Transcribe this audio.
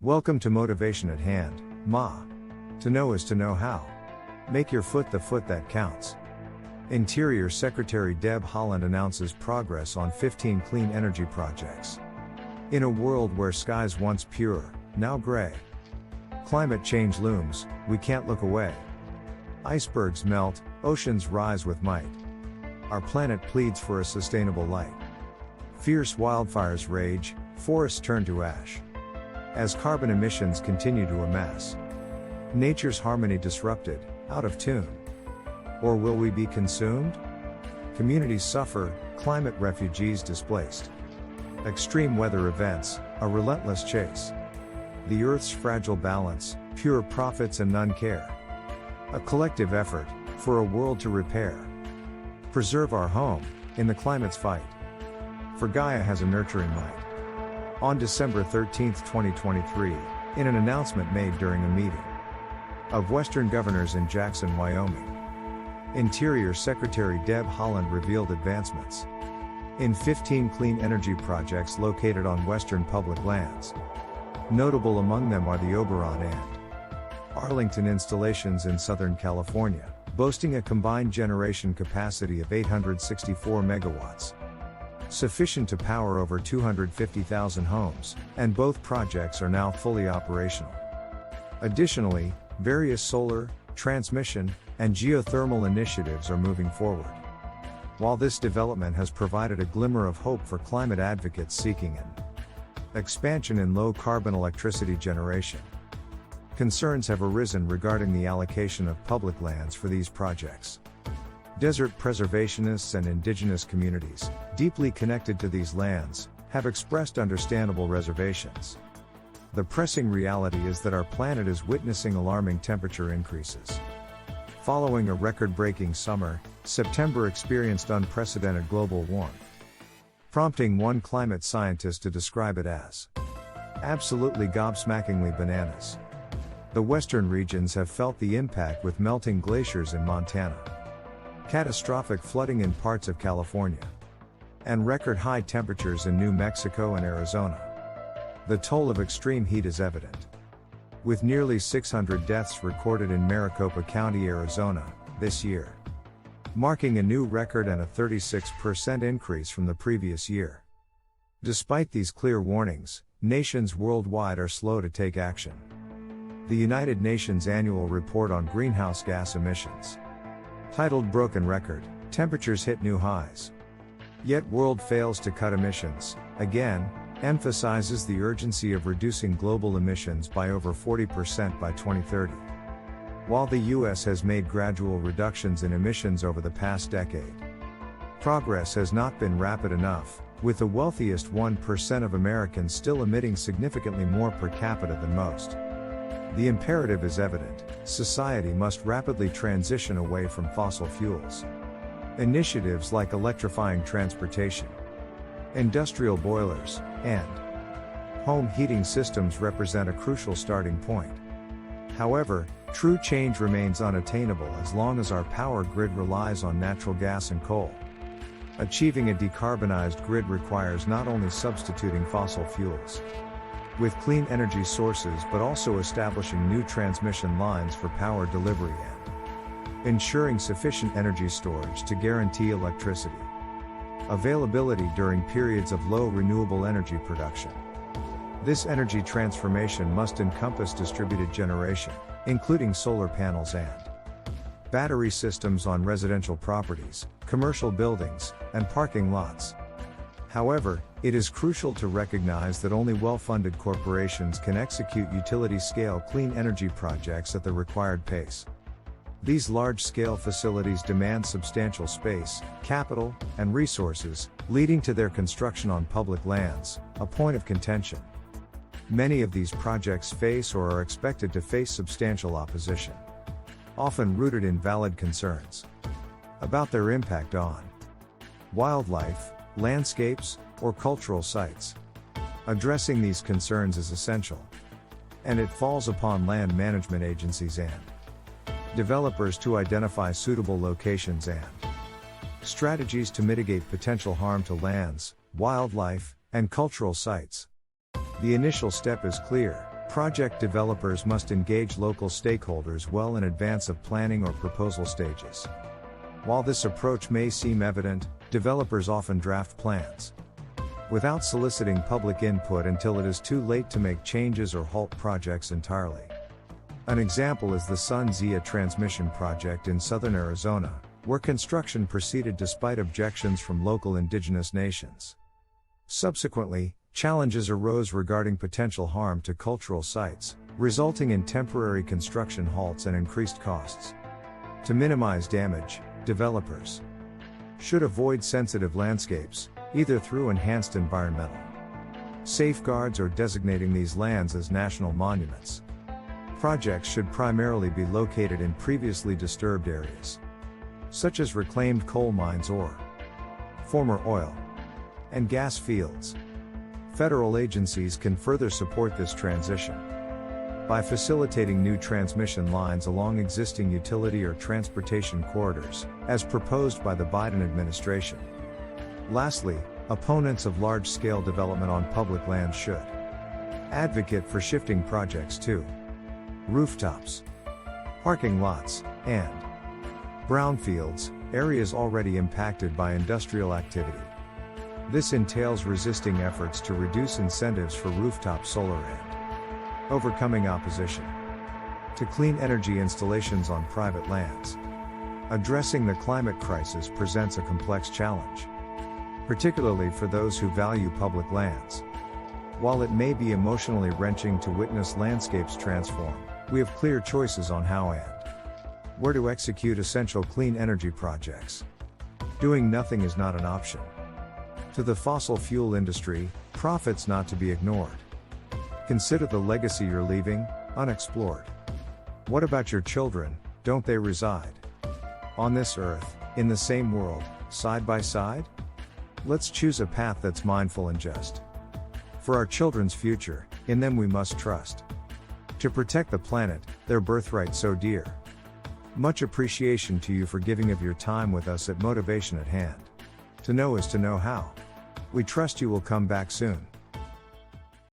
Welcome to Motivation at Hand, Ma. To know is to know how. Make your foot the foot that counts. Interior Secretary Deb Haaland announces progress on 15 clean energy projects. In a world where skies once pure, now gray. Climate change looms, we can't look away. Icebergs melt, oceans rise with might. Our planet pleads for a sustainable light. Fierce wildfires rage, forests turn to ash. As carbon emissions continue to amass. Nature's harmony disrupted, out of tune. Or will we be consumed? Communities suffer, climate refugees displaced. Extreme weather events, a relentless chase. The Earth's fragile balance, pure profits and none care. A collective effort, for a world to repair. Preserve our home, in the climate's fight. For Gaia has a nurturing might. On December 13, 2023, in an announcement made during a meeting of Western governors in Jackson, Wyoming, Interior Secretary Deb Haaland revealed advancements in 15 clean energy projects located on Western public lands. Notable among them are the Oberon and Arlington installations in Southern California, boasting a combined generation capacity of 864 megawatts. Sufficient to power over 250,000 homes, and both projects are now fully operational. Additionally, various solar, transmission, and geothermal initiatives are moving forward. While this development has provided a glimmer of hope for climate advocates seeking an expansion in low-carbon electricity generation, concerns have arisen regarding the allocation of public lands for these projects. Desert preservationists and indigenous communities, deeply connected to these lands, have expressed understandable reservations. The pressing reality is that our planet is witnessing alarming temperature increases. Following a record-breaking summer, September experienced unprecedented global warmth, prompting one climate scientist to describe it as absolutely gobsmackingly bananas. The western regions have felt the impact with melting glaciers in Montana, catastrophic flooding in parts of California, and record-high temperatures in New Mexico and Arizona. The toll of extreme heat is evident, with nearly 600 deaths recorded in Maricopa County, Arizona, this year, marking a new record and a 36% increase from the previous year. Despite these clear warnings, nations worldwide are slow to take action. The United Nations Annual Report on Greenhouse Gas Emissions, titled Broken Record, Temperatures Hit New Highs. Yet world fails to cut emissions, again, emphasizes the urgency of reducing global emissions by over 40% by 2030. While the US has made gradual reductions in emissions over the past decade, progress has not been rapid enough, with the wealthiest 1% of Americans still emitting significantly more per capita than most. The imperative is evident: society must rapidly transition away from fossil fuels. Initiatives like electrifying transportation, industrial boilers, and home heating systems represent a crucial starting point. However, true change remains unattainable as long as our power grid relies on natural gas and coal. Achieving a decarbonized grid requires not only substituting fossil fuels with clean energy sources but also establishing new transmission lines for power delivery and ensuring sufficient energy storage to guarantee electricity availability during periods of low renewable energy production. This energy transformation must encompass distributed generation, including solar panels and battery systems on residential properties, commercial buildings, and parking lots. However, it is crucial to recognize that only well-funded corporations can execute utility-scale clean energy projects at the required pace. These large-scale facilities demand substantial space, capital, and resources, leading to their construction on public lands, a point of contention. Many of these projects face or are expected to face substantial opposition, often rooted in valid concerns about their impact on wildlife, landscapes, or cultural sites. Addressing these concerns is essential, and it falls upon land management agencies and developers to identify suitable locations and strategies to mitigate potential harm to lands, wildlife, and cultural sites. The initial step is clear: Project developers must engage local stakeholders well in advance of planning or proposal stages. While this approach may seem evident, developers often draft plans without soliciting public input until it is too late to make changes or halt projects entirely. An example is the Sun-Zia transmission project in southern Arizona, where construction proceeded despite objections from local indigenous nations. Subsequently, challenges arose regarding potential harm to cultural sites, resulting in temporary construction halts and increased costs. To minimize damage, developers should avoid sensitive landscapes, either through enhanced environmental safeguards or designating these lands as national monuments. Projects should primarily be located in previously disturbed areas, such as reclaimed coal mines or former oil and gas fields. Federal agencies can further support this transition by facilitating new transmission lines along existing utility or transportation corridors, as proposed by the Biden administration. Lastly, opponents of large-scale development on public lands should advocate for shifting projects to rooftops, parking lots, and brownfields, areas already impacted by industrial activity. This entails resisting efforts to reduce incentives for rooftop solar and overcoming opposition to clean energy installations on private lands. Addressing the climate crisis presents a complex challenge, particularly for those who value public lands. While it may be emotionally wrenching to witness landscapes transform, we have clear choices on how and where to execute essential clean energy projects. Doing nothing is not an option. To the fossil fuel industry, profits not to be ignored. Consider the legacy you're leaving, unexplored. What about your children? Don't they reside on this earth, in the same world, side by side? Let's choose a path that's mindful and just for our children's future. In them we must trust to protect the planet, their birthright so dear. Much appreciation to you for giving of your time with us at Motivation at Hand. To know is to know how. We trust you will come back soon.